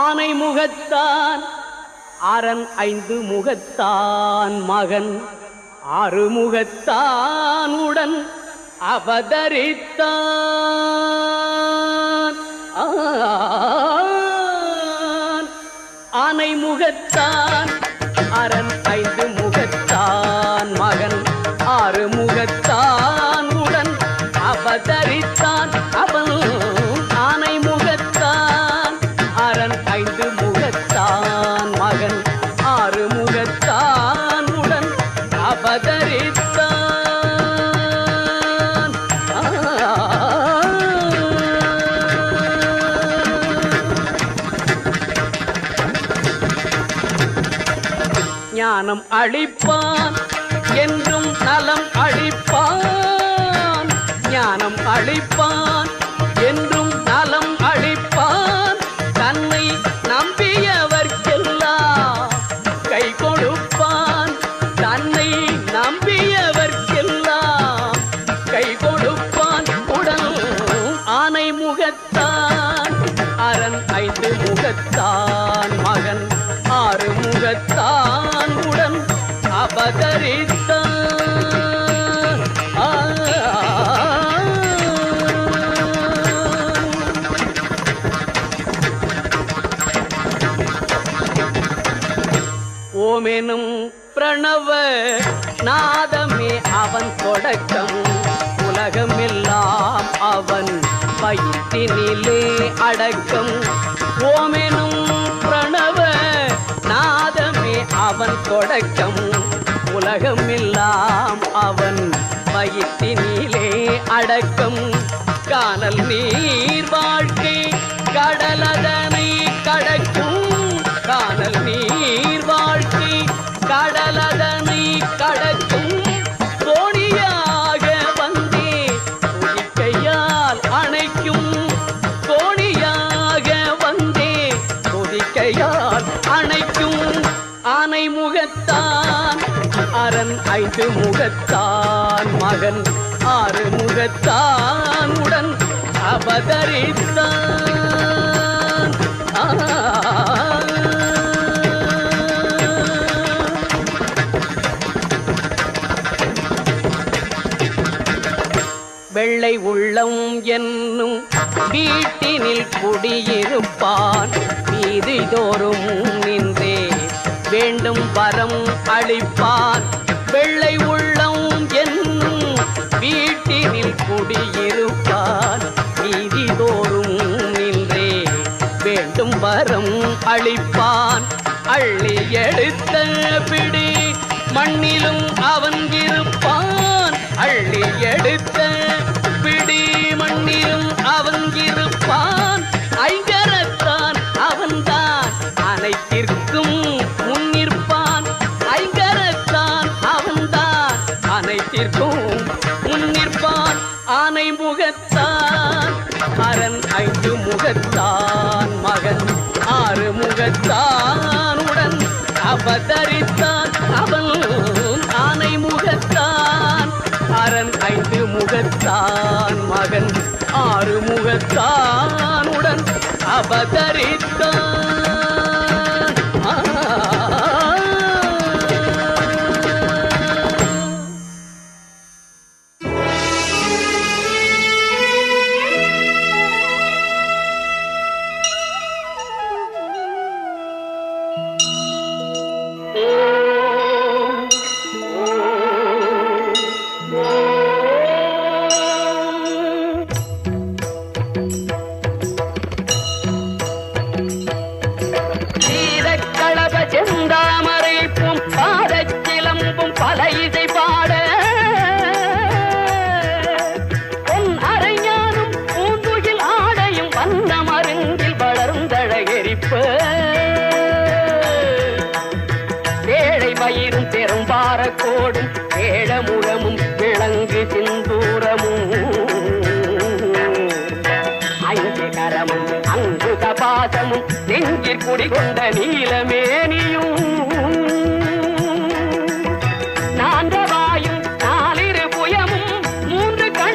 ஆனை முகத்தான் அரண் ஐந்து முகத்தான் மகன் ஆறு முகத்தான் உடன் அவதரித்தான். ஆனை முகத்தான் அரண் ஐந்து முகத்தான் மகன் ஆறு முகத்தான் உடன் அவதரித்தான். அவன் ஆனை முகத்தான் அரண் ஐந்து முகத்தான் மகன் ஆறு முகத்தான் உடன் அவதரித்தான். ஞானம் அளிப்பான் என்றும் நலம் அளிப்பான். ஞானம் அளிப்பான் என்றும் நலம் அளிப்பான். தன்னை நம்பியவர்க்கெல்லாம் கை கொடுப்பான். தன்னை நம்பியவர்க்கெல்லாம் கை கொடுப்பான். உடன் ஆனை முகத்தான் அரண் ஐந்து முகத்தான் மகன் ஆறு முகத்தான் உடன் அவதரித்தான். ஓமெனும் பிரணவ நாதமே அவன் தொடக்கம். உலகமெல்லாம் அவன் வயிற்றினிலே அடக்கம். ஓமெனும் பிரணவ நாதமே அவன் தொடக்கம். உலகமெல்லாம் அவன் வயிற்றினிலே அடக்கம். கானல் நீர் வாழ்க்கை கடலதனை கடக்கும். கானல் நீர் வாழ்க்கை கடலதனை கடக்கும். தோணியாக வந்தே துதிக்கையால் அணைக்கும். தோணியாக வந்தே துதிக்கையால் அணைக்கும். ஆனை முகத்தான் அரண் ஐந்து முகத்தான் மகன் ஆறு முகத்தான் உடன் அவதரித்தான். வெள்ளை உள்ளம் என்னும் வீட்டினில் குடியிருப்பான். வீதி தோறும் நின்றே வேண்டும் வரம் அளிப்பான். வெள்ளை உள்ளம் என்னும் வீட்டினில் குடியிருப்பான். வீதி தோறும் நின்றே வேண்டும் வரம் அளிப்பான். அள்ளி எடுத்த பிடி மண்ணிலும் அவன் இருப்பான். அள்ளி எடுத்த பிடி மண்ணிலும் அவன் இருப்பான். ஐங்கரத்தான் அவன்தான் அனைத்திற்கும் முன்னிற்பான். ஐங்கரத்தான் அவன்தான் அனைத்திற்கும் முன்னிற்பான். ஆனை முகத்தான் அரண் ஐந்து முகத்தான் மகன் ஆறு முகத்தான் உடன் அவதரித்தான். அவன் ஆனை முகத்தான் அரண் ஐந்து முகத்தான் மகன் ஆறு முகத்தான் உடன் அவதரித்தான். ஏழை மயிரும் பெரும்பாரக்கோடும் ஏழமுகமும் விளங்கு சிந்தூரமும் ஐந்து கரமும் அங்குத பாசமும் நெஞ்சிற் குடிகொண்ட நீலமேனியும் நான்றவாயும் நாலிரு புயமும் மூன்று கண்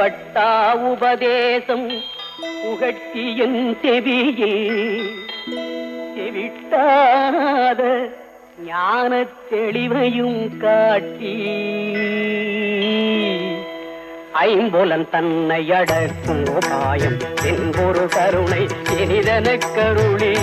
பட்டா உபதேசம் புகட்டி என் செவியில் செவிட்டாத ஞான தெளிவையும் காட்டி ஐம்பொலன் தன்னை அடக்கும் உபாயம் என்பொரு கருணை இனிதன கருளி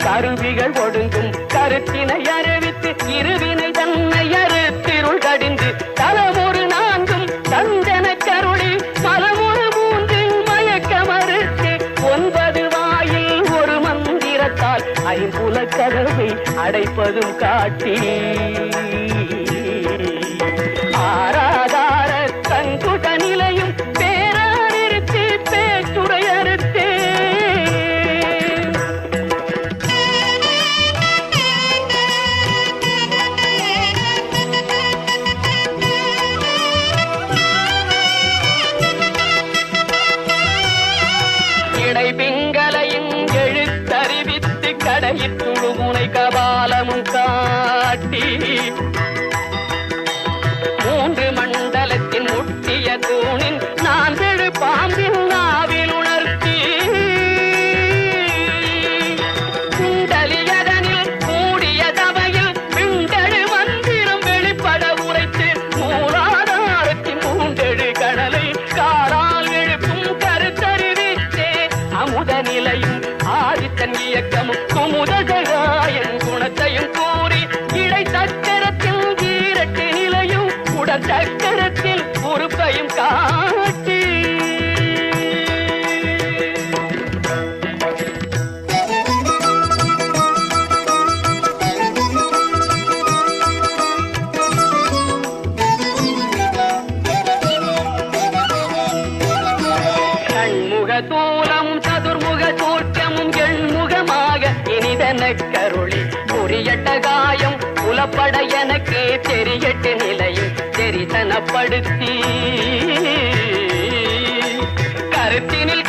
கருவிகள் ஒடுங்கும் கருத்தினை அறிவித்து இருவினை தன்னை அறுத்திருள் கடிந்து தலமொரு நான்கும் தந்தன கருளி பலமொரு மூன்றின் மயக்க மறுத்து 9 வாயில் ஒரு மந்திரத்தால் ஐம்புல கதவை அடைப்பதும் காட்டி ஆராதார தங்குட நிலையும் பேரானிருத்தி பேச்சுரை அறுத்தே பிங்களையும் எழுத்தறிவித்து கடையிட்டுழு முனை கபாலமும் காட்டி 3 மண்டலத்தின் முட்டிய தூணின் 4 பாம்பின் நாவில் உணர்த்தி குண்டலியதனில் கூடிய சபையில் பிண்டழு மந்திரம் வெளிப்பட உரைத்து மூலாதாரத்தின் 3 கடலை காலால் எழுப்பும் கருத்தறிவித்தே அமுத நிலையும் ஆதித்தன் இயக்கமும் குமுதகாயன் குணத்தையும் கூறி இடை சக்கரத்தில் ஈரட்டு நிலையும் உடன் சக்கரத்தில் பொறுப்பையும் காட்டி தூலம் சதுர்முக சூர்க்கமும் எண்முகமாக இனிதன கருளி புரியட்ட காயம் புலப்பட எனக்கு தெரியட்டு நிலையும் தெரிசனப்படுத்தி கருத்தினில்